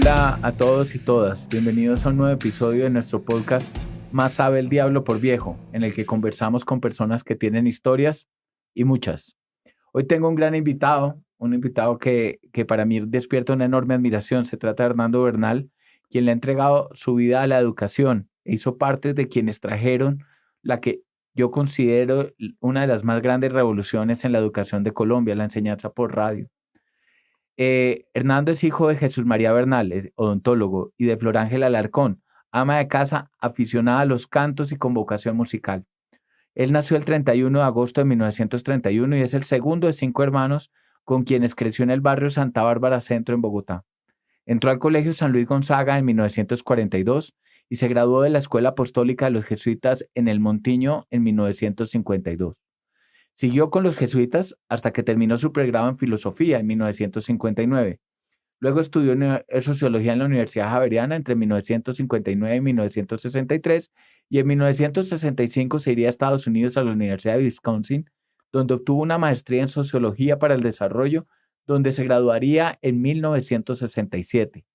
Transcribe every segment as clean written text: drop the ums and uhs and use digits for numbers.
Hola a todos y todas, bienvenidos a un nuevo episodio de nuestro podcast Más sabe el diablo por viejo, en el que conversamos con personas que tienen historias y muchas. Hoy tengo un gran invitado, un invitado que para mí despierta una enorme admiración. Se trata de Hernando Bernal, quien le ha entregado su vida a la educación e hizo parte de quienes trajeron la que yo considero una de las más grandes revoluciones en la educación de Colombia, la enseñanza por radio. Hernando es hijo de Jesús María Bernal, odontólogo, y de Flor Ángela Alarcón, ama de casa aficionada a los cantos y con vocación musical. Él nació el 31 de agosto de 1931 y es el segundo de 5 hermanos con quienes creció en el barrio Santa Bárbara Centro en Bogotá. Entró al Colegio San Luis Gonzaga en 1942 y se graduó de la Escuela Apostólica de los Jesuitas en el Montiño en 1952. Siguió con los jesuitas hasta que terminó su pregrado en filosofía en 1959. Luego estudió sociología en la Universidad Javeriana entre 1959 y 1963 y en 1965 se iría a Estados Unidos a la Universidad de Wisconsin, donde obtuvo una maestría en sociología para el desarrollo, donde se graduaría en 1967.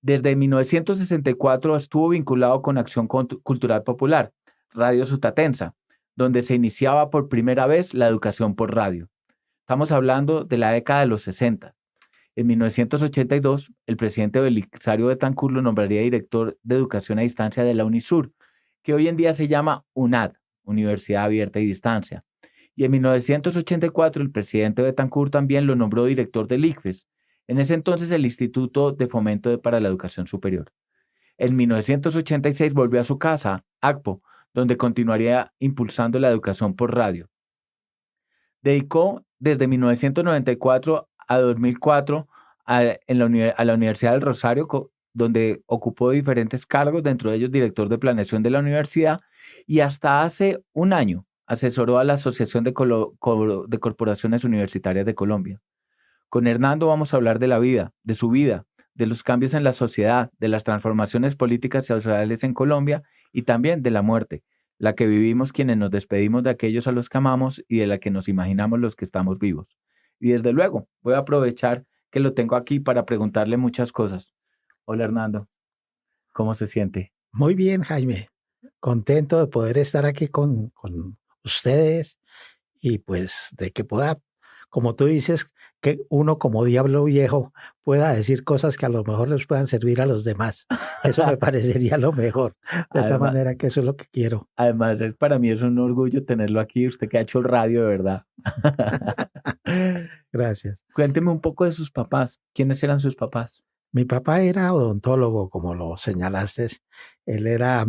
Desde 1964 estuvo vinculado con Acción Cultural Popular, Radio Sutatensa, donde se iniciaba por primera vez la educación por radio. Estamos hablando de la década de los 60. En 1982, el presidente Belisario Betancur lo nombraría director de Educación a Distancia de la UNISUR, que hoy en día se llama UNAD, Universidad Abierta y Distancia. Y en 1984, el presidente Betancur también lo nombró director del ICFES, en ese entonces el Instituto de Fomento para la Educación Superior. En 1986 volvió a su casa, ACPO, donde continuaría impulsando la educación por radio. Dedicó desde 1994 a 2004 a la Universidad del Rosario, donde ocupó diferentes cargos, dentro de ellos director de planeación de la universidad, y hasta hace un año asesoró a la Asociación de Corporaciones Universitarias de Colombia. Con Hernando vamos a hablar de la vida, de su vida, de los cambios en la sociedad, de las transformaciones políticas y sociales en Colombia y también de la muerte, la que vivimos quienes nos despedimos de aquellos a los que amamos y de la que nos imaginamos los que estamos vivos. Y desde luego, voy a aprovechar que lo tengo aquí para preguntarle muchas cosas. Hola Hernando, ¿cómo se siente? Muy bien, Jaime. Contento de poder estar aquí con ustedes y pues de que pueda, como tú dices, que uno como diablo viejo pueda decir cosas que a lo mejor les puedan servir a los demás. Eso me parecería lo mejor. De tal Además, manera que eso es lo que quiero. además para mí es un orgullo tenerlo aquí, usted que ha hecho el radio de verdad. Gracias. Cuénteme un poco de sus papás. ¿Quiénes eran sus papás? Mi papá era odontólogo, como lo señalaste. Él era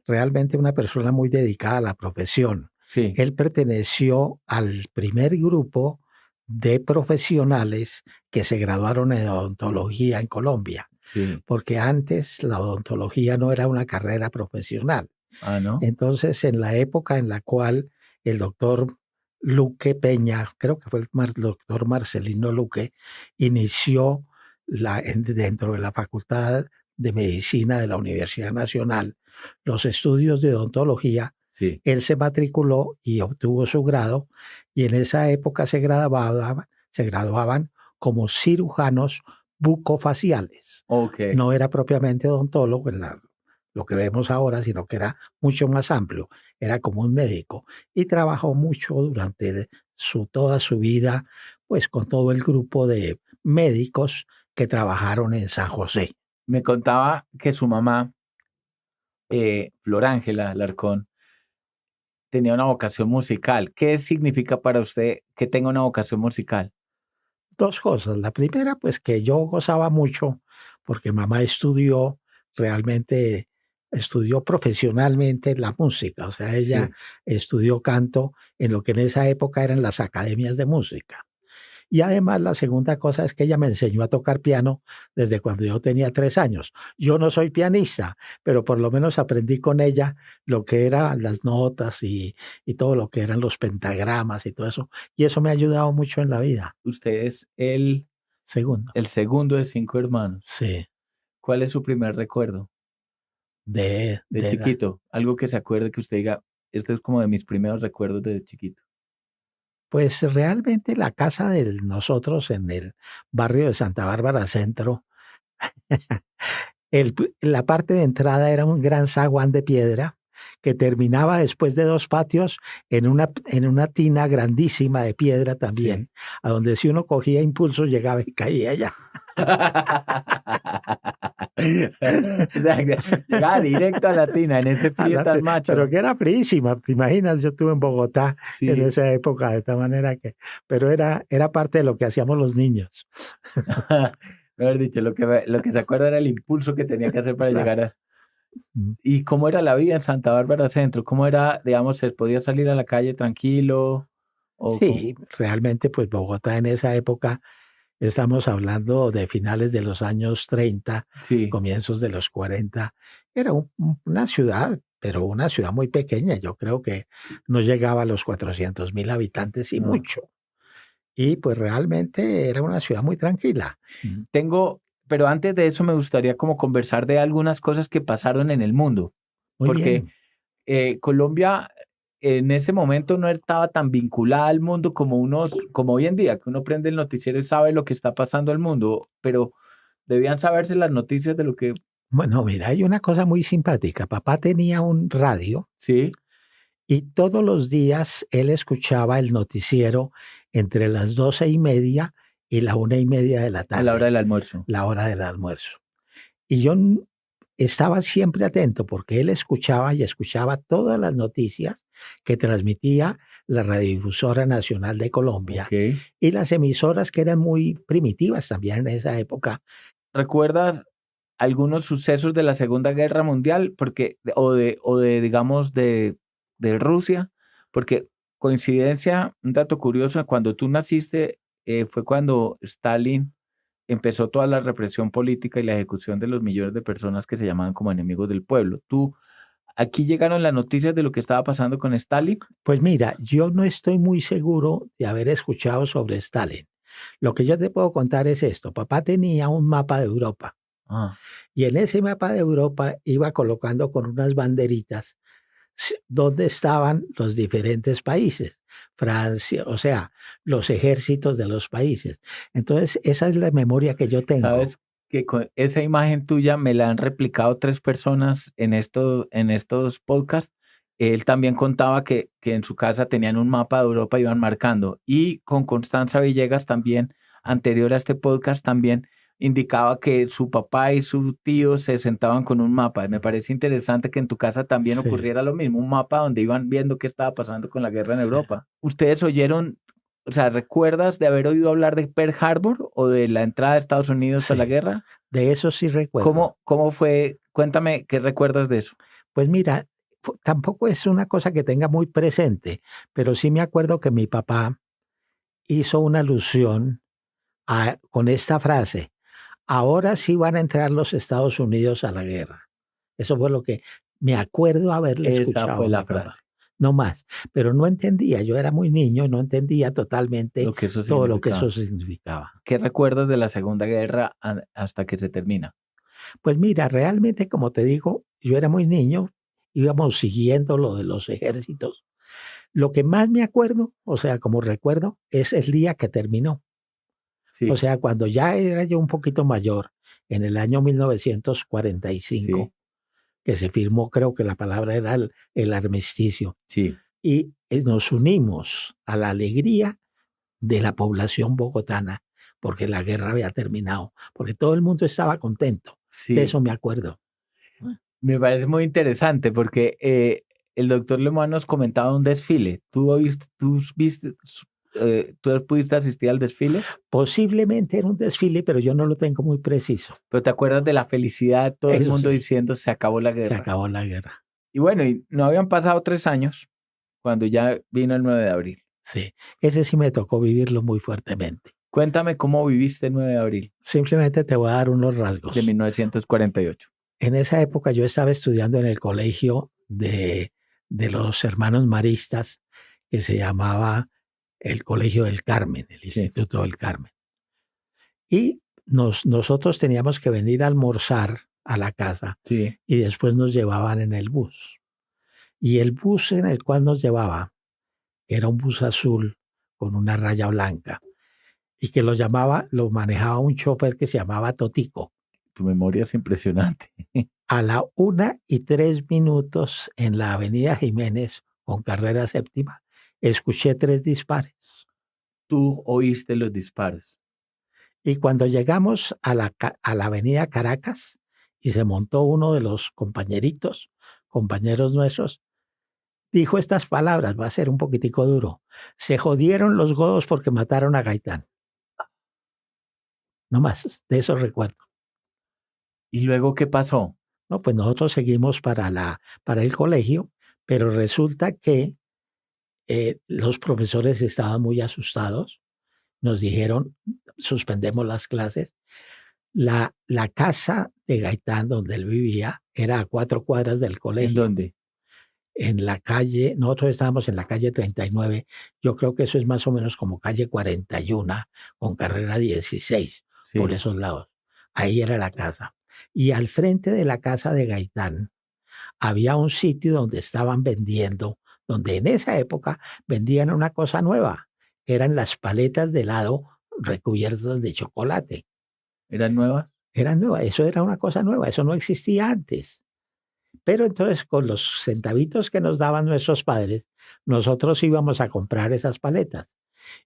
realmente una persona muy dedicada a la profesión. Sí, Él perteneció al primer grupo de profesionales que se graduaron en odontología en Colombia, sí. porque antes la odontología no era una carrera profesional. Ah, ¿no? Entonces, en la época en la cual el doctor Luque Peña, creo que fue el doctor Marcelino Luque, inició dentro de la Facultad de Medicina de la Universidad Nacional los estudios de odontología. Sí. Él se matriculó y obtuvo su grado, y en esa época se graduaban como cirujanos bucofaciales. Ok. No era propiamente odontólogo lo que vemos ahora, sino que era mucho más amplio, era como un médico, y trabajó mucho durante toda su vida, pues con todo el grupo de médicos que trabajaron en San José. Me contaba que su mamá, Flor Ángela Alarcón, tenía una vocación musical. ¿Qué significa para usted que tenga una vocación musical? Dos cosas. La primera, pues que yo gozaba mucho porque mamá realmente estudió profesionalmente la música, o sea, ella Sí. estudió canto en lo que en esa época eran las academias de música. Y además la segunda cosa es que ella me enseñó a tocar piano desde cuando yo tenía 3 años. Yo no soy pianista, pero por lo menos aprendí con ella lo que eran las notas y todo lo que eran los pentagramas y todo eso, y eso me ha ayudado mucho en la vida. Usted es el, Segundo, el segundo de 5 hermanos. sí, ¿Cuál es su primer recuerdo de de la chiquito? Algo que se acuerde que usted diga, este es como de mis primeros recuerdos de chiquito. pues realmente la casa de nosotros en el barrio de Santa Bárbara Centro La parte de entrada era un gran zaguán de piedra que terminaba después de 2 patios en una tina grandísima de piedra Sí. también, a donde si uno cogía impulso llegaba y caía allá. Llegaba directo a la tina en ese frío tan Pero macho. que era fríísima, ¿te imaginas? Yo estuve en Bogotá en Sí. esa época, de tal manera que, pero era parte de lo que hacíamos los niños. Mejor dicho, lo que se acuerda era el impulso que tenía que hacer para Claro. llegar a... Mm. ¿Y cómo era la vida en Santa Bárbara Centro? ¿Cómo era, digamos, se podía salir a la calle tranquilo? ¿O Sí, realmente, pues Bogotá en esa época, estamos hablando de finales de los años 30, Sí. comienzos de los 40, era una ciudad, pero una ciudad muy pequeña. Yo creo que no llegaba a los 400.000 habitantes y No. mucho. Y pues realmente era una ciudad muy tranquila. Pero antes de eso me gustaría como conversar de algunas cosas que pasaron en el mundo, Muy porque bien. Colombia en ese momento no estaba tan vinculada al mundo como hoy en día, que uno prende el noticiero y sabe lo que está pasando al mundo, pero debían saberse las noticias de lo que... Bueno, mira, hay una cosa muy simpática. Papá tenía un radio Sí, y todos los días él escuchaba el noticiero entre las 12:30 y la 1:30 de la a la hora tarde, del almuerzo. la hora del almuerzo. Y yo estaba siempre atento porque él escuchaba y escuchaba todas las noticias que transmitía la Radiodifusora Nacional de Colombia Ok. y las emisoras que eran muy primitivas también en esa época. ¿Recuerdas algunos sucesos de la Segunda Guerra Mundial? Porque, digamos, de Rusia, porque coincidencia, un dato curioso, cuando tú naciste, fue cuando Stalin empezó toda la represión política y la ejecución de los millones de personas que se llamaban como enemigos del pueblo. ¿Aquí llegaron las noticias de lo que estaba pasando con Stalin? Pues mira, yo no estoy muy seguro de haber escuchado sobre Stalin. Lo que yo te puedo contar es esto. Papá tenía un mapa de Europa Ah, y en ese mapa de Europa iba colocando con unas banderitas dónde estaban los diferentes países. Francia, o sea, los ejércitos de los países. Entonces, esa es la memoria que yo tengo. sabes que con esa imagen tuya me la han replicado 3 personas en estos podcasts. Él también contaba que en su casa tenían un mapa de Europa, iban marcando. Y con Constanza Villegas también, anterior a este podcast, también indicaba que su papá y su tío se sentaban con un mapa. Me parece interesante que en tu casa también Sí, ocurriera lo mismo, un mapa donde iban viendo qué estaba pasando con la guerra en Europa. ¿Ustedes oyeron, o sea, recuerdas de haber oído hablar de Pearl Harbor o de la entrada de Estados Unidos a la sí, guerra? de eso sí recuerdo. ¿Cómo fue? Cuéntame, ¿qué recuerdas de eso? Pues mira, tampoco es una cosa que tenga muy presente, pero sí me acuerdo que mi papá hizo una alusión con esta frase: ahora sí van a entrar los Estados Unidos a la guerra. Eso fue lo que me acuerdo haberle Esa escuchado fue a la mi frase, papá, no más, pero no entendía, yo era muy niño, no entendía totalmente lo que eso todo lo que eso significaba. significaba. ¿Qué recuerdas de la Segunda Guerra hasta que se termina? Pues mira, realmente, como te digo, yo era muy niño, íbamos siguiendo lo de los ejércitos. Lo que más me acuerdo, o sea, como recuerdo, es el día que terminó. O Sí, sea, cuando ya era yo un poquito mayor, en el año 1945, sí, que se firmó, creo que la palabra era el armisticio, sí, y nos unimos a la alegría de la población bogotana, porque la guerra había terminado, porque todo el mundo estaba contento. De sí. eso me acuerdo. Me parece muy interesante porque el doctor Lemoine nos comentaba un desfile. ¿Tú pudiste asistir al desfile? Posiblemente era un desfile, pero yo no lo tengo muy preciso. Pero te acuerdas de la felicidad de todo el Eso mundo sí, diciendo se acabó la se guerra. acabó la guerra. Y bueno, y no habían pasado 3 años cuando ya vino el 9 de abril. Sí, ese sí me tocó vivirlo muy fuertemente. Cuéntame cómo viviste el 9 de abril Simplemente te voy a dar unos de rasgos. 1948. En esa época yo estaba estudiando en el colegio de los hermanos maristas, que se llamaba el Colegio del Carmen, el Sí, Instituto del Carmen. Y nosotros teníamos que venir a almorzar a la casa sí, y después nos llevaban en el bus. Y el bus en el cual nos llevaba era un bus azul con una raya blanca y que lo manejaba un chofer que se llamaba Totico. Tu memoria es impresionante. A la 1:03 en la avenida Jiménez con carrera séptima, escuché 3 disparos. Tú oíste los disparos. Y cuando llegamos a la avenida Caracas y se montó uno de los compañeros nuestros, dijo estas palabras, va a ser un poquitico duro. Se jodieron los godos porque mataron a Gaitán. No más, de eso recuerdo. ¿Y luego qué pasó? No, pues nosotros seguimos para el colegio, pero resulta que los profesores estaban muy asustados. Nos dijeron, suspendemos las clases. La casa de Gaitán, donde él vivía, era a 4 cuadras del ¿En colegio. dónde? En la calle, nosotros estábamos en la calle 39, yo creo que eso es más o menos como calle 41, con carrera 16, por Sí. esos lados. Ahí era la casa. Y al frente de la casa de Gaitán había un sitio donde estaban vendiendo, donde en esa época vendían una cosa nueva, que eran las paletas de helado recubiertas de chocolate. ¿Eran nuevas? Eran nuevas, eso era una cosa nueva, eso no existía antes. Pero entonces con los centavitos que nos daban nuestros padres, nosotros íbamos a comprar esas paletas.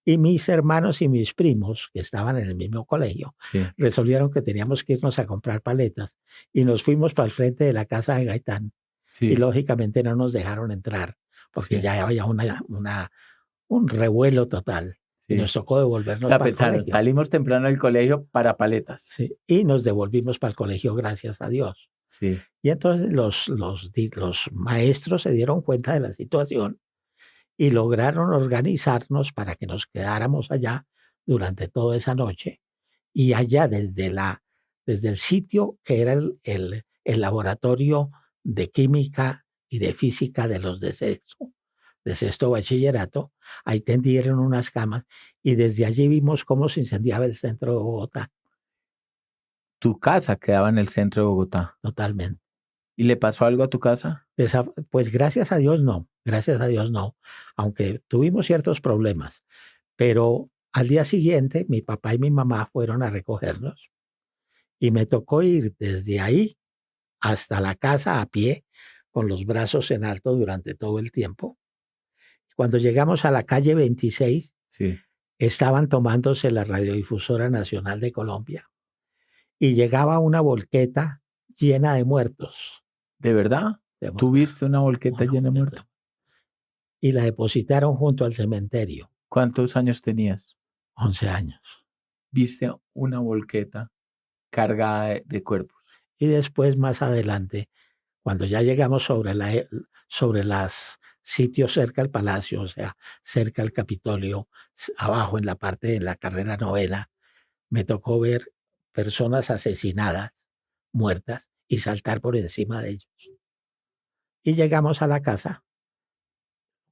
Y mis hermanos y mis primos, que estaban en el mismo colegio, Sí. resolvieron que teníamos que irnos a comprar paletas y nos fuimos para el frente de la casa de Gaitán. Y Sí. lógicamente no nos dejaron entrar porque Sí. ya había un revuelo total. Y nos Sí. tocó devolvernos sea, para el pensaron, colegio. salimos temprano del colegio para paletas. Sí, y nos devolvimos para el colegio, gracias a Dios. Sí. Y entonces los maestros se dieron cuenta de la situación y lograron organizarnos para que nos quedáramos allá durante toda esa noche. Y allá desde el sitio que era el laboratorio de química y de física de los de sexto bachillerato, ahí tendieron unas camas y desde allí vimos cómo se incendiaba el centro de Bogotá Tu casa quedaba en el centro de Bogotá. totalmente. ¿Y le pasó algo a tu casa? Pues gracias a Dios no, aunque tuvimos ciertos problemas, pero al día siguiente mi papá y mi mamá fueron a recogernos y me tocó ir desde ahí hasta la casa a pie con los brazos en alto durante todo el tiempo. Cuando llegamos a la calle 26, Sí. estaban tomándose la Radiodifusora Nacional de Colombia y llegaba una volqueta llena de muertos. ¿De verdad? de mu- ¿Tuviste una volqueta una llena de volqueta, muertos? Y la depositaron junto al cementerio. ¿Cuántos años tenías? 11 años. ¿Viste una volqueta cargada de cuerpos? Y después, más adelante, cuando ya llegamos sobre los sitios cerca al palacio, o sea, cerca al Capitolio, abajo en la parte de la carrera novena, me tocó ver personas asesinadas, muertas, y saltar por encima de ellos. Y llegamos a la casa,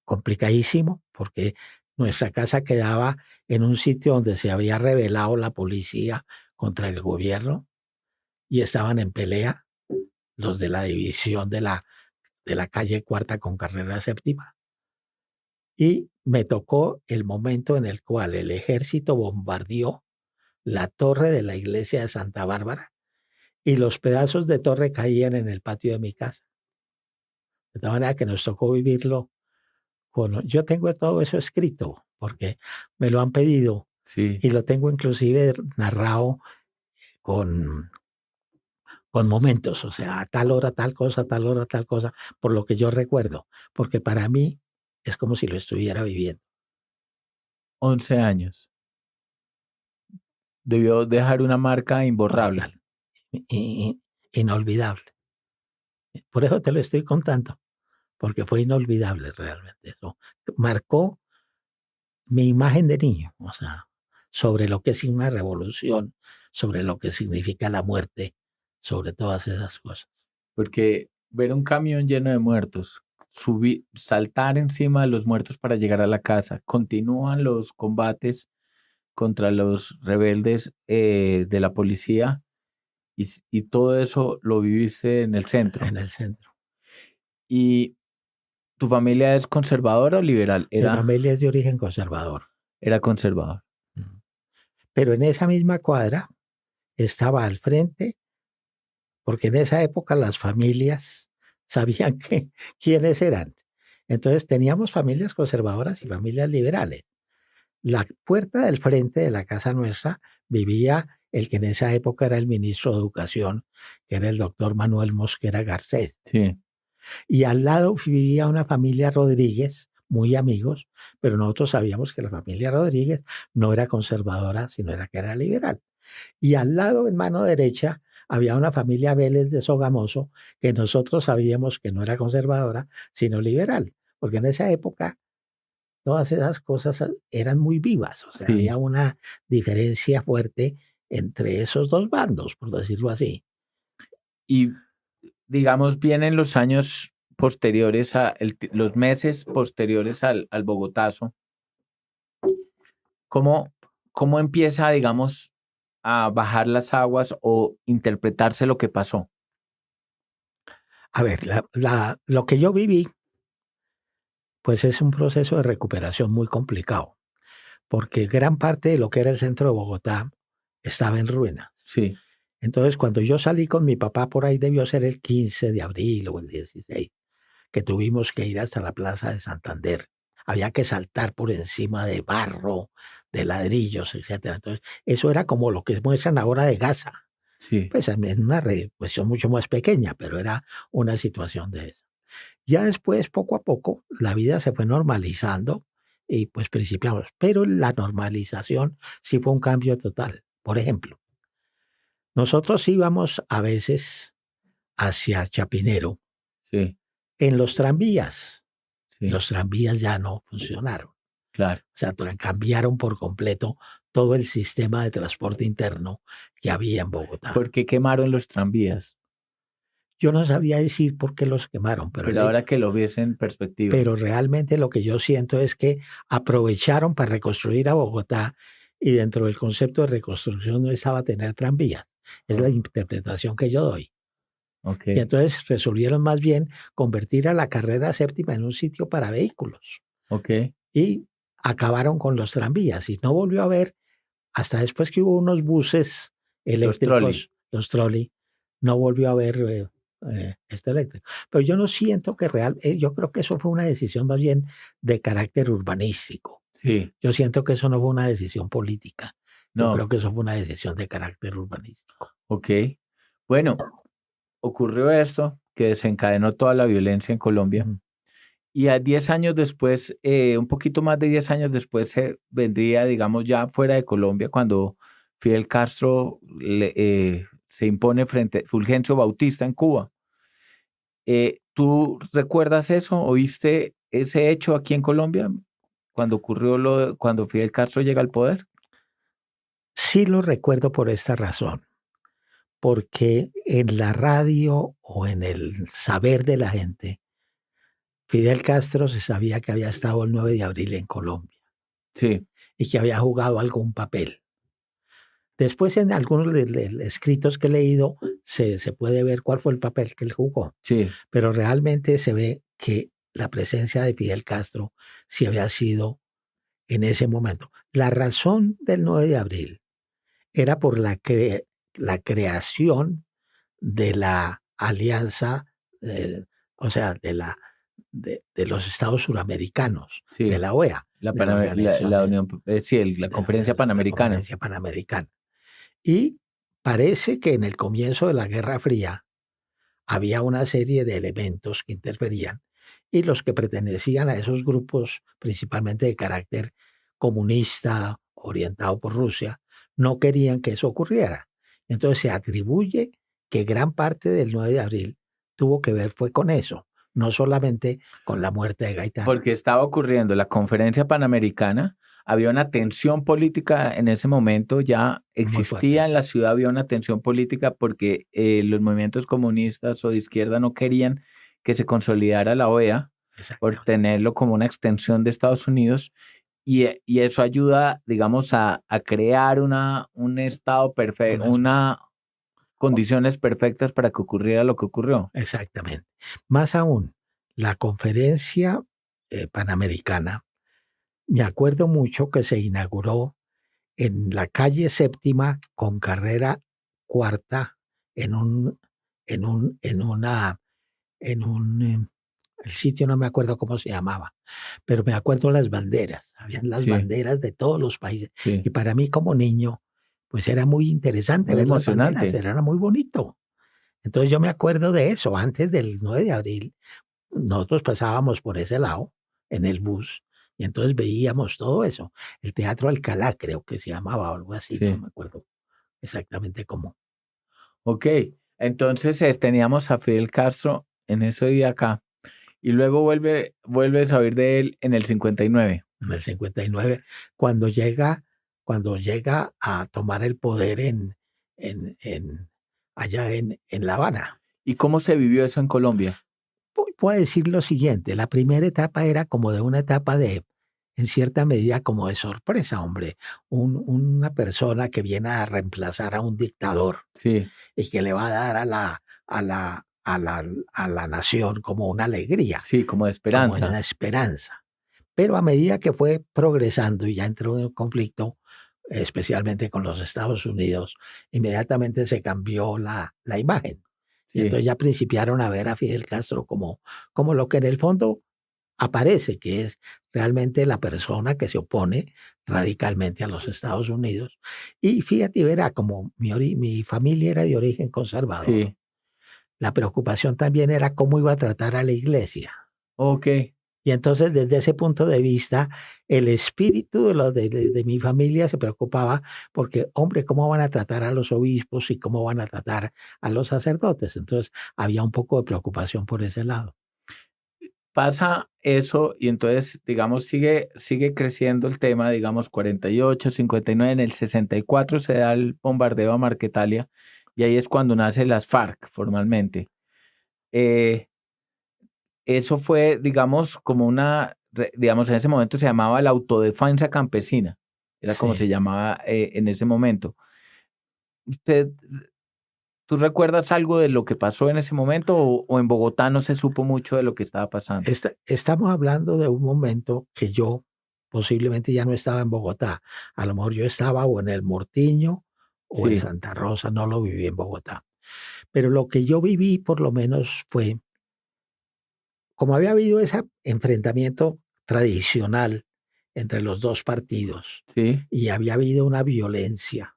complicadísimo, porque nuestra casa quedaba en un sitio donde se había rebelado la policía contra el gobierno y estaban en pelea los de la división de la calle Cuarta con carrera séptima. Y me tocó el momento en el cual el ejército bombardeó la torre de la iglesia de Santa Bárbara y los pedazos de torre caían en el patio de mi casa. De tal manera que nos tocó vivirlo yo tengo todo eso escrito porque me lo han pedido Sí. y lo tengo inclusive narrado con momentos, o sea, a tal hora tal cosa, a tal hora tal cosa, por lo que yo recuerdo, porque para mí es como si lo estuviera viviendo. 11 años. Debió dejar una marca imborrable. Total, inolvidable. Por eso te lo estoy contando, porque fue inolvidable realmente. Eso marcó mi imagen de niño, o sea, sobre lo que es una revolución, sobre lo que significa la muerte, sobre todas esas cosas. Porque ver un camión lleno de muertos, saltar encima de los muertos para llegar a la casa, continúan los combates contra los rebeldes de la policía y todo eso lo viviste en el centro. En el centro. ¿Y tu familia es conservadora o liberal? Mi familia es de origen conservador. Era conservador. Pero en esa misma cuadra estaba al frente porque en esa época las familias sabían quiénes eran. Entonces teníamos familias conservadoras y familias liberales. La puerta del frente de la casa nuestra vivía el que en esa época era el ministro de Educación, que era el doctor Manuel Mosquera Garcés. Sí, Y al lado vivía una familia Rodríguez, muy amigos, pero nosotros sabíamos que la familia Rodríguez no era conservadora, sino era que era liberal. Y al lado, en mano derecha, había una familia Vélez de Sogamoso, que nosotros sabíamos que no era conservadora, sino liberal, porque en esa época todas esas cosas eran muy vivas, o sea, sí. había una diferencia fuerte entre esos dos bandos, por decirlo así. Y digamos, vienen los años posteriores los meses posteriores al Bogotazo. ¿Cómo, cómo empieza, digamos, a bajar las aguas o interpretarse lo que pasó? A ver, lo que yo viví, pues es un proceso de recuperación muy complicado, porque gran parte de lo que era el centro de Bogotá estaba en ruinas. Sí, Entonces, cuando yo salí con mi papá, por ahí debió ser el 15 de abril o el 16, que tuvimos que ir hasta la Plaza de Santander. Había que saltar por encima de barro, de ladrillos, etcétera. Entonces, eso era como lo que muestran ahora de Gaza, sí. pues en una cuestión mucho más pequeña, pero era una situación de eso. Ya después, poco a poco, la vida se fue normalizando y pues principiamos, pero la normalización sí fue un cambio total. Por ejemplo, nosotros íbamos a veces hacia Chapinero Sí, en los tranvías. sí, Los tranvías ya no funcionaron. O claro. sea, cambiaron por completo todo el sistema de transporte interno que había en Bogotá. ¿Por qué quemaron los tranvías? Yo no sabía decir por qué los quemaron, Pero ahora que lo ves en perspectiva. pero realmente lo que yo siento es que aprovecharon para reconstruir a Bogotá y dentro del concepto de reconstrucción no estaba tener tranvías. Es la interpretación que yo doy. Ok, Y entonces resolvieron más bien convertir a la carrera séptima en un sitio para vehículos ok. y acabaron con los tranvías y no volvió a haber, hasta después que hubo unos buses Los trolley. eléctricos, los trolley, no volvió a haber este eléctrico. Pero yo no siento que yo creo que eso fue una decisión más bien de carácter urbanístico. Sí, Yo siento que eso no fue una decisión política. Yo no, creo que eso fue una decisión de carácter urbanístico. ok. Bueno, ocurrió esto que desencadenó toda la violencia en Colombia. Ujú. Y a 10 años después, un poquito más de 10 años después, se vendría, digamos, ya fuera de Colombia, cuando Fidel Castro se impone frente a Fulgencio Bautista en Cuba. ¿Tú recuerdas eso? ¿Oíste ese hecho aquí en Colombia cuando cuando Fidel Castro llega al poder? Sí lo recuerdo por esta razón, porque en la radio o en el saber de la gente, Fidel Castro se sabía que había estado el 9 de abril en Colombia Sí, y que había jugado algún papel. Después en algunos escritos que he leído se puede ver cuál fue el papel que él jugó, sí, pero realmente se ve que la presencia de Fidel Castro sí había sido en ese momento. La razón del 9 de abril era por la creación de la alianza, eh, o sea, de los estados suramericanos, de sí. la OEA, de la organización La Unión, sí, la Conferencia de la Panamericana. Conferencia Panamericana. Y parece que en el comienzo de la Guerra Fría había una serie de elementos que interferían y los que pertenecían a esos grupos, principalmente de carácter comunista, orientado por Rusia, no querían que eso ocurriera. Entonces se atribuye que gran parte del 9 de abril tuvo que ver fue con eso, no solamente con la muerte de Gaitán. Porque estaba ocurriendo la Conferencia Panamericana, había una tensión política en ese momento, ya Muy existía fuerte. en la ciudad, había una tensión política porque los movimientos comunistas o de izquierda no querían que se consolidara la OEA por Exactamente. tenerlo como una extensión de Estados Unidos y eso ayuda, digamos, a crear un estado perfecto, Unas- una condiciones perfectas para que ocurriera lo que ocurrió. Exactamente. Más aún, la conferencia panamericana, me acuerdo mucho que se inauguró en la calle Séptima con carrera cuarta en un en un, el sitio no me acuerdo cómo se llamaba, pero me acuerdo las banderas, habían las Sí, banderas de todos los países. Y sí. para mí como niño, pues era muy interesante Muy ver las banderas, emocionante. era muy bonito. Entonces yo me acuerdo de eso, antes del 9 de abril, nosotros pasábamos por ese lado en el bus y entonces veíamos todo eso. El Teatro Alcalá creo que se llamaba o algo así, no Sí. me acuerdo exactamente cómo. Ok. Entonces teníamos a Fidel Castro en ese día acá. Y luego vuelves a oír de él en el 59. En el 59, cuando llega a tomar el poder allá en La Habana. ¿Y cómo se vivió eso en Colombia? Puedo decir lo siguiente, la primera etapa era como de una etapa en cierta medida, como de sorpresa, hombre. Una persona que viene a reemplazar a un dictador Sí, y que le va a dar a la nación como una alegría, sí, como de como esperanza. una esperanza. Pero a medida que fue progresando y ya entró en un conflicto, especialmente con los Estados Unidos, inmediatamente se cambió la imagen. Y Sí, entonces ya principiaron a ver a Fidel Castro como lo que en el fondo aparece, que es realmente la persona que se opone radicalmente a los Estados Unidos. Y fíjate, verá, como mi familia era de origen conservador, sí. la preocupación también era cómo iba a tratar a la iglesia. Ok, Y entonces, desde ese punto de vista, el espíritu de mi familia se preocupaba porque, hombre, ¿cómo van a tratar a los obispos y cómo van a tratar a los sacerdotes? Entonces, había un poco de preocupación por ese lado. pasa eso y entonces, digamos, sigue creciendo el tema, digamos, 48, 59, en el 64 se da el bombardeo a Marquetalia y ahí es cuando nace las FARC formalmente. Eh, Eso fue, digamos, como digamos, en ese momento se llamaba la autodefensa campesina, era como Sí. se llamaba en ese momento. ¿Usted, tú recuerdas algo de lo que pasó en ese momento o en Bogotá no se supo mucho de lo que estaba pasando? Estamos hablando de un momento que yo posiblemente ya no estaba en Bogotá. A lo mejor yo estaba o en el Mortiño o en Sí, Santa Rosa, no lo viví en Bogotá. Pero lo que yo viví por lo menos fue, como había habido ese enfrentamiento tradicional entre los dos partidos sí, y había habido una violencia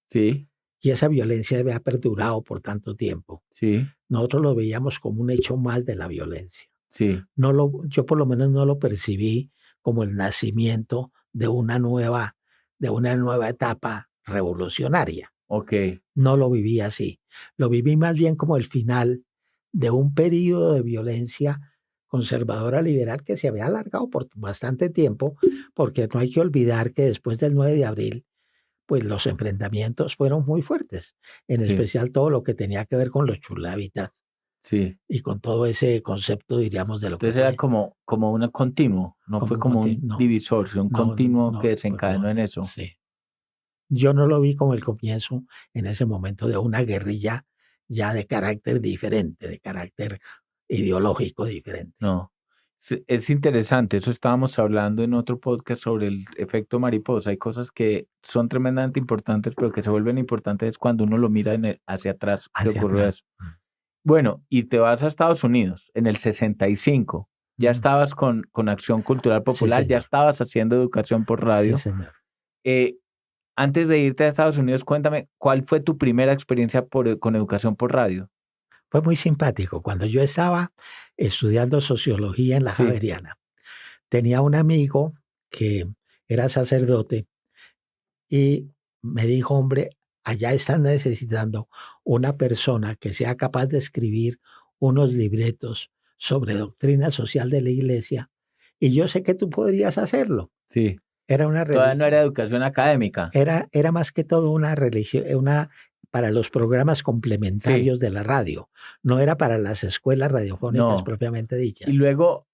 sí, y esa violencia había perdurado por tanto tiempo, sí, nosotros lo veíamos como un hecho más de la violencia. sí, Yo por lo menos no lo percibí como el nacimiento de una nueva etapa revolucionaria. ok, No lo viví así. Lo viví más bien como el final de un periodo de violencia conservadora liberal que se había alargado por bastante tiempo, porque no hay que olvidar que después del 9 de abril, pues los enfrentamientos fueron muy fuertes, en sí, especial todo lo que tenía que ver con los chulavitas sí. y con todo ese concepto, diríamos, de lo que Entonces era fue como un continuo, no fue como un como un no, divisor, sino un no, continuo que no, fue desencadenó como, en eso. sí. Yo no lo vi como el comienzo en ese momento de una guerrilla ya de carácter diferente, de carácter ideológico diferente. No. Es interesante, eso estábamos hablando en otro podcast sobre el efecto mariposa. Hay cosas que son tremendamente importantes, pero que se vuelven importantes cuando uno lo mira hacia atrás, que Hacia ocurrió atrás. eso. Bueno, y te vas a Estados Unidos en el 65. Ya Mm. estabas con Acción Cultural Sí, Popular, ya señor. estabas haciendo educación por Sí, radio. señor. Eh, Antes de irte a Estados Unidos, cuéntame, ¿cuál fue tu primera experiencia con educación por radio? Fue muy simpático. Cuando yo estaba estudiando sociología en la Sí, Javeriana, tenía un amigo que era sacerdote y me dijo, hombre, allá están necesitando una persona que sea capaz de escribir unos libretos sobre doctrina social de la iglesia y yo sé que tú podrías hacerlo. sí. Era una Todavía no era religión, educación académica. era más que todo una religión, para los programas Sí, complementarios de la radio, no era para las escuelas radiofónicas no. propiamente Y dichas. luego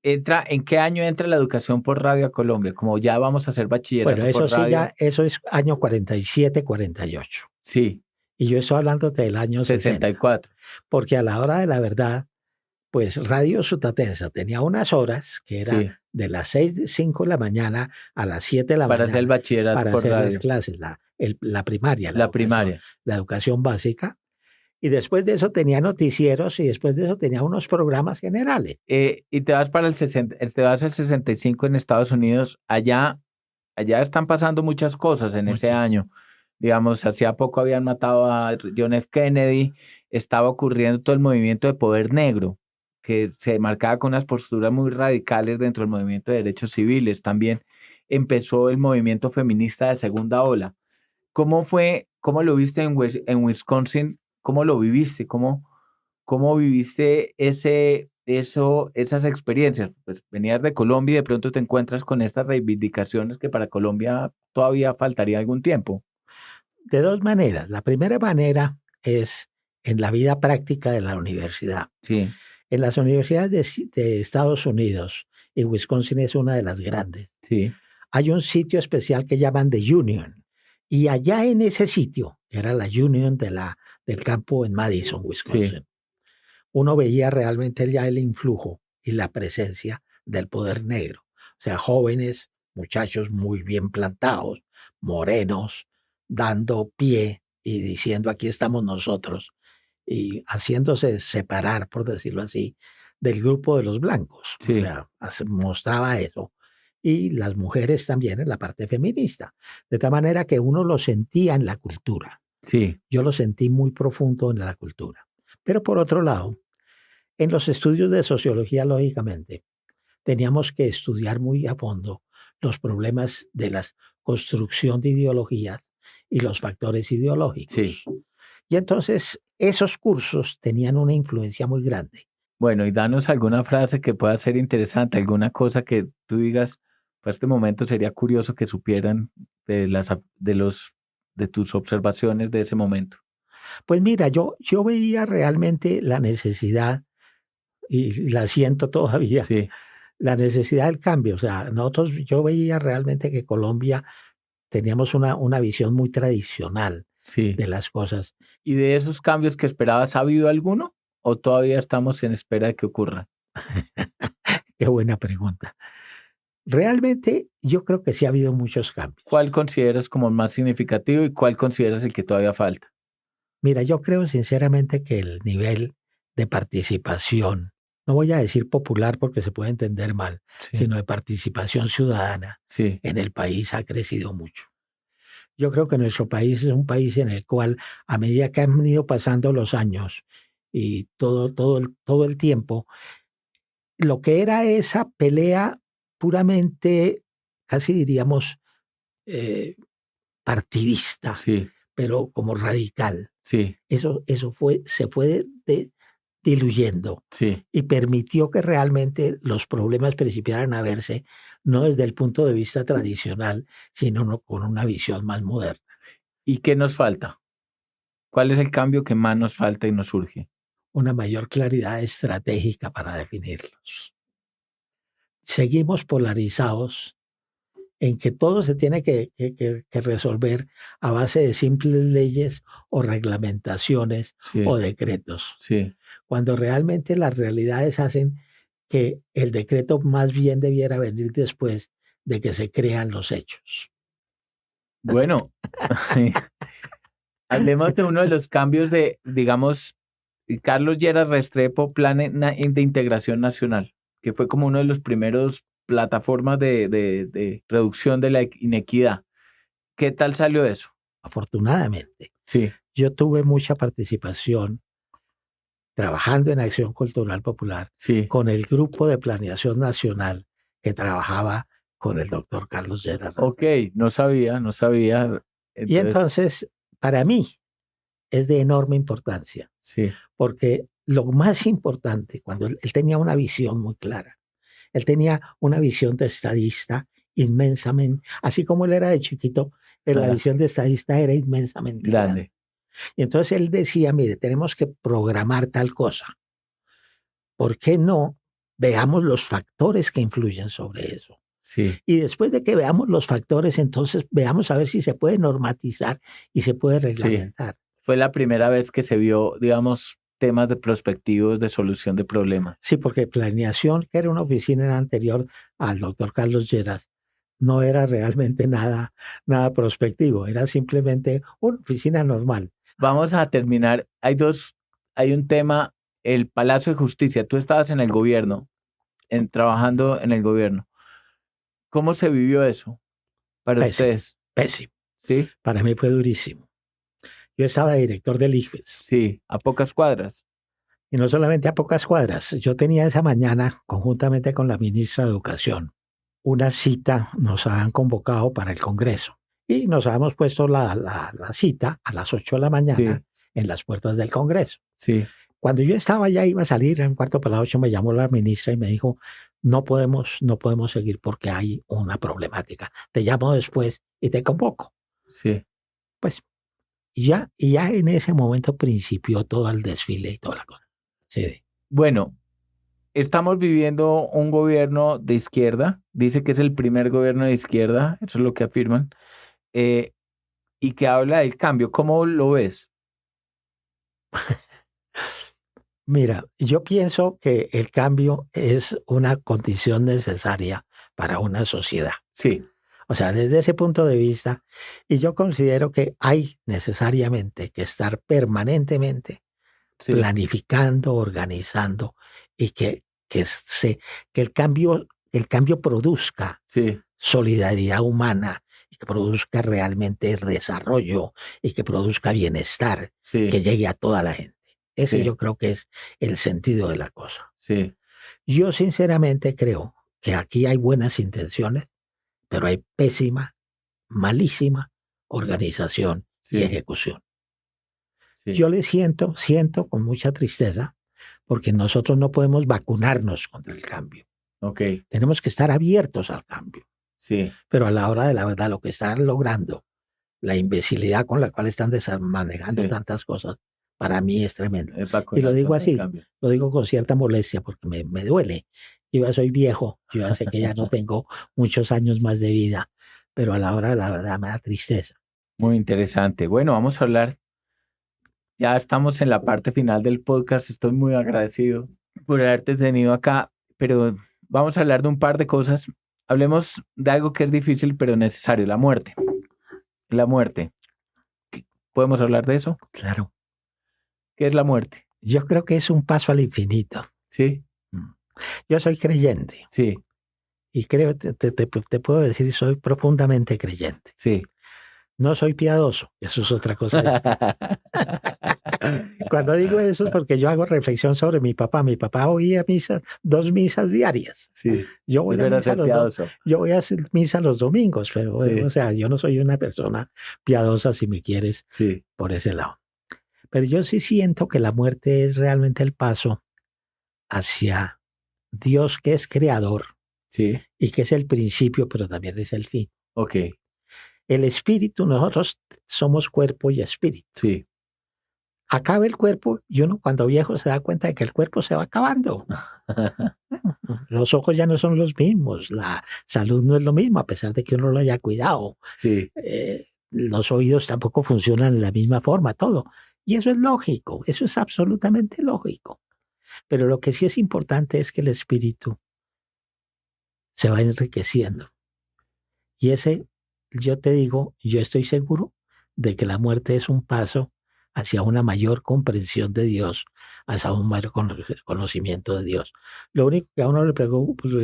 ¿en qué año entra la educación por radio a Colombia? Como ya vamos a hacer Bueno, bachillerato eso por sí, radio. ya, eso es año 47, 48. Sí, Y yo estoy hablando del año 60. 64. Porque a la hora de la verdad, pues Radio Sutatensa tenía unas horas que era Sí, de las 5 de la mañana a las 7 de la para hacer el mañana bachillerato para por hacer las radio, clases, la primaria, la primaria. la educación básica, Y después de eso tenía noticieros y después de eso tenía unos programas generales. Y te vas para te vas al 65 en Estados Unidos. Allá están pasando muchas cosas en ese Muchas. año. Digamos, hacía poco habían matado a John F. Kennedy, estaba ocurriendo todo el movimiento de poder negro, que se marcaba con unas posturas muy radicales dentro del movimiento de derechos civiles. También empezó el movimiento feminista de segunda ola. ¿Cómo lo viste en Wisconsin? ¿Cómo lo viviste? ¿Cómo viviste esas experiencias? Pues venías de Colombia y de pronto te encuentras con estas reivindicaciones que para Colombia todavía faltaría algún tiempo. De dos maneras. La primera manera es en la vida práctica de la universidad. Sí, En las universidades de Estados Unidos, y Wisconsin es una de las grandes, sí, hay un sitio especial que llaman The Union. Y allá en ese sitio, que era la Union del campo en Madison, sí, Wisconsin, uno veía realmente ya el influjo y la presencia del poder negro. O sea, jóvenes, muchachos muy bien plantados, morenos, dando pie y diciendo aquí estamos nosotros y haciéndose separar, por decirlo así, del grupo de los blancos. O sí, sea, mostraba eso. Y las mujeres también en la parte feminista. De tal manera que uno lo sentía en la cultura. sí, Yo lo sentí muy profundo en la cultura. Pero por otro lado, en los estudios de sociología, lógicamente, teníamos que estudiar muy a fondo los problemas de la construcción de ideologías y los factores sí. ideológicos. Y entonces esos cursos tenían una influencia muy grande. Bueno, y danos alguna frase que pueda ser interesante, alguna cosa que tú digas, para este momento sería curioso que supieran de tus observaciones de ese momento. Pues mira, yo veía realmente la necesidad, y la siento todavía, Sí, la necesidad del cambio. O sea, yo veía realmente que Colombia teníamos una visión muy tradicional sí. de las cosas. ¿Y de esos cambios que esperabas, ha habido alguno? ¿O todavía estamos en espera de que ocurra? Qué buena pregunta. Realmente yo creo que sí ha habido muchos ¿Cuál cambios. consideras como el más significativo y cuál consideras el que todavía falta? Mira, yo creo sinceramente que el nivel de participación, no voy a decir popular porque se puede entender mal, Sí, sino de participación ciudadana sí, en el país ha crecido mucho. Yo creo que nuestro país es un país en el cual, a medida que han ido pasando los años y todo el tiempo, lo que era esa pelea puramente, casi diríamos, eh, partidista, sí, pero como radical. sí, Se fue diluyendo sí. y permitió que realmente los problemas principiaran a verse no desde el punto de vista tradicional, sino con una visión más moderna. ¿Y qué nos falta? ¿Cuál es el cambio que más nos falta y nos surge? Una mayor claridad estratégica para definirlos. Seguimos polarizados en que todo se tiene que resolver a base de simples leyes o reglamentaciones o Sí, decretos, sí. cuando realmente las realidades hacen que el decreto más bien debiera venir después de que se crean los hechos. Bueno, hablemos de uno de los cambios digamos, Carlos Lleras Restrepo, de Integración Nacional, que fue como uno de los primeros plataformas de reducción de la inequidad. ¿Qué tal salió eso? Afortunadamente, Sí, yo tuve mucha participación trabajando en Acción Cultural Popular sí. con el grupo de planeación nacional que trabajaba con el doctor Carlos Lleras. Ok, no sabía, no sabía. Y Entonces, entonces, para mí, es de enorme importancia, sí, porque lo más importante, cuando él tenía una visión muy clara, él tenía una visión de estadista inmensamente, así como él era de chiquito, pero la ah, visión de estadista era inmensamente grande. grande. Y entonces él decía, mire, tenemos que programar tal cosa. ¿Por qué no veamos los factores que influyen sobre eso? Sí, Y después de que veamos los factores, entonces veamos a ver si se puede normatizar y se puede sí. reglamentar. Fue la primera vez que se vio, digamos, temas de prospectivos de solución de problemas. Sí, porque planeación, que era una oficina anterior al doctor Carlos Lleras, no era realmente nada prospectivo, era simplemente una oficina normal, Vamos a terminar. Hay un tema, el Palacio de Justicia. Tú estabas en el gobierno, trabajando en el gobierno. ¿Cómo se vivió eso para Pésimo, ustedes? pésimo. Sí, Para mí fue durísimo. Yo estaba de director del ICFES sí, a pocas cuadras. y no solamente a pocas cuadras. Yo tenía esa mañana, conjuntamente con la ministra de Educación, una cita, nos habían convocado para el Congreso y nos habíamos puesto la cita a las 8 de la mañana en las puertas del Congreso. Sí, Cuando yo estaba ya, iba a salir, en cuarto para las 8, me llamó la ministra y me dijo, no podemos seguir porque hay una problemática. Te llamo después y te convoco. sí. Pues ya en ese momento principió todo el desfile y toda la cosa. Sí. Bueno, estamos viviendo un gobierno de izquierda. Dice que es el primer gobierno de izquierda, eso es lo que afirman, y que habla del cambio. ¿Cómo lo ves? Mira, yo pienso que el cambio es una condición necesaria para una sociedad. Sí, O sea, desde ese punto de vista, y yo considero que hay necesariamente que estar permanentemente sí, planificando, organizando y que el cambio produzca sí, solidaridad humana y que produzca realmente el desarrollo y que produzca bienestar, que sí, llegue a toda la gente. Ese sí, yo creo que es el sentido de la cosa. sí, Yo sinceramente creo que aquí hay buenas intenciones, pero hay pésima, malísima organización y sí, ejecución. sí. Yo le siento con mucha tristeza, porque nosotros no podemos vacunarnos contra el cambio. Ok, Tenemos que estar abiertos al cambio. sí. Pero a la hora de la verdad, lo que están logrando, la imbecilidad con la cual están manejando Sí. tantas cosas, para mí es tremendo. Es Y lo vacunar digo contra el así, cambio. lo digo con cierta molestia porque me duele. Yo ya soy viejo, yo ya sé que ya no tengo muchos años más de vida, pero a la hora de la verdad me da tristeza. Muy interesante. Bueno, vamos a hablar. Ya estamos en la parte final del podcast. Estoy muy agradecido por haberte tenido acá, pero vamos a hablar de un par de cosas. Hablemos de algo que es difícil pero necesario, la muerte. La muerte. ¿Podemos hablar de eso? Claro. ¿Qué es la muerte? Yo creo que es un paso al infinito. Sí, Yo soy creyente sí, y creo, te puedo decir, soy profundamente creyente. sí. No soy piadoso, eso es otra cosa distinta. Cuando digo eso es porque yo hago reflexión sobre mi papá. Mi papá oía misa, 2 misas diarias. Sí, Yo voy eso a era misa ser piadoso. yo voy a hacer misa los domingos, pero Sí. o sea, yo no soy una persona piadosa, si me quieres, Sí, por ese lado. Pero yo sí siento que la muerte es realmente el paso hacia Dios, que es creador sí, y que es el principio, pero también es el fin. ok, El espíritu, nosotros somos cuerpo y espíritu. sí. Acaba el cuerpo y uno cuando viejo se da cuenta de que el cuerpo se va acabando. Los ojos ya no son los mismos, la salud no es lo mismo, a pesar de que uno lo haya cuidado. Sí, Los oídos tampoco funcionan de la misma forma, todo. Y eso es lógico, eso es absolutamente lógico. Pero lo que sí es importante es que el espíritu se va enriqueciendo. Y ese, yo te digo, yo estoy seguro de que la muerte es un paso hacia una mayor comprensión de Dios, hacia un mayor conocimiento de Dios. Lo único que a uno le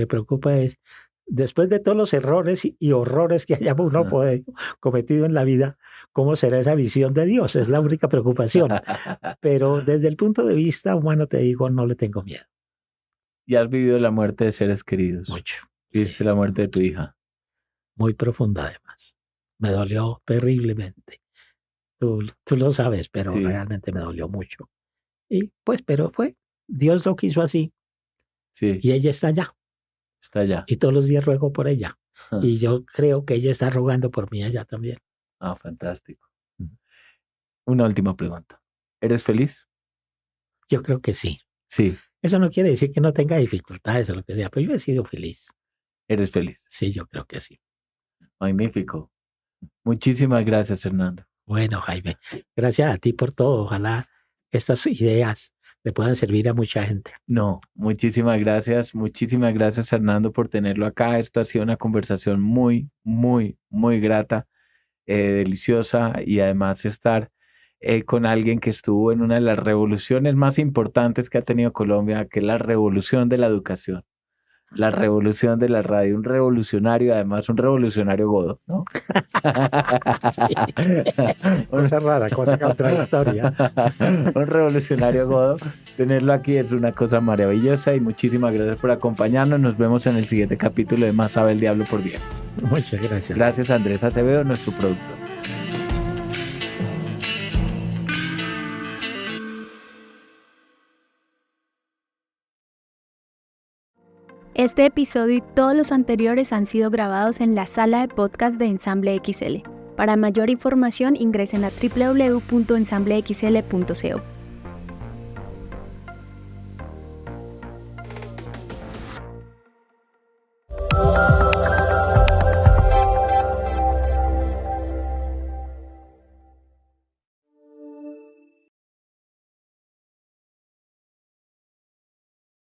preocupa es, después de todos los errores y horrores que haya uno cometido en la vida, ¿cómo será esa visión de Dios? Es la única preocupación. Pero desde el punto de vista humano, te digo, no le tengo miedo. Y has vivido la muerte de seres queridos. Mucho. Viste Sí, la muerte de tu hija. muy profunda además. Me dolió terriblemente. Tú lo sabes, pero Sí. realmente me dolió mucho. Y pues, pero Dios lo quiso así Sí, y ella está allá. está allá. Y todos los días ruego por ella. Y yo creo que ella está rogando por mí allá también. Ah, fantástico. Una última pregunta. ¿Eres feliz? Yo creo que sí. Sí, Eso no quiere decir que no tenga dificultades o lo que sea, pero yo he sido feliz. eres feliz. Sí, yo creo que sí. Magnífico. Muchísimas gracias, Fernando. Bueno, Jaime, gracias a ti por todo. Ojalá estas ideas le puedan servir a mucha gente. No, muchísimas gracias, Fernando, por tenerlo acá. Esto ha sido una conversación muy, muy, muy grata, deliciosa y además estar con alguien que estuvo en una de las revoluciones más importantes que ha tenido Colombia, que es la revolución de la educación, la revolución de la radio, un revolucionario, además un revolucionario godo, ¿no? Cosa rara, cosa contradictoria. Un revolucionario godo. Tenerlo aquí es una cosa maravillosa y muchísimas gracias por acompañarnos. Nos vemos en el siguiente capítulo de Más sabe el diablo por viejo. Muchas gracias. Gracias a Andrés Acevedo, nuestro productor. Este episodio y todos los anteriores han sido grabados en la sala de podcast de Ensamble XL. Para mayor información ingresen a www.ensamblexl.co.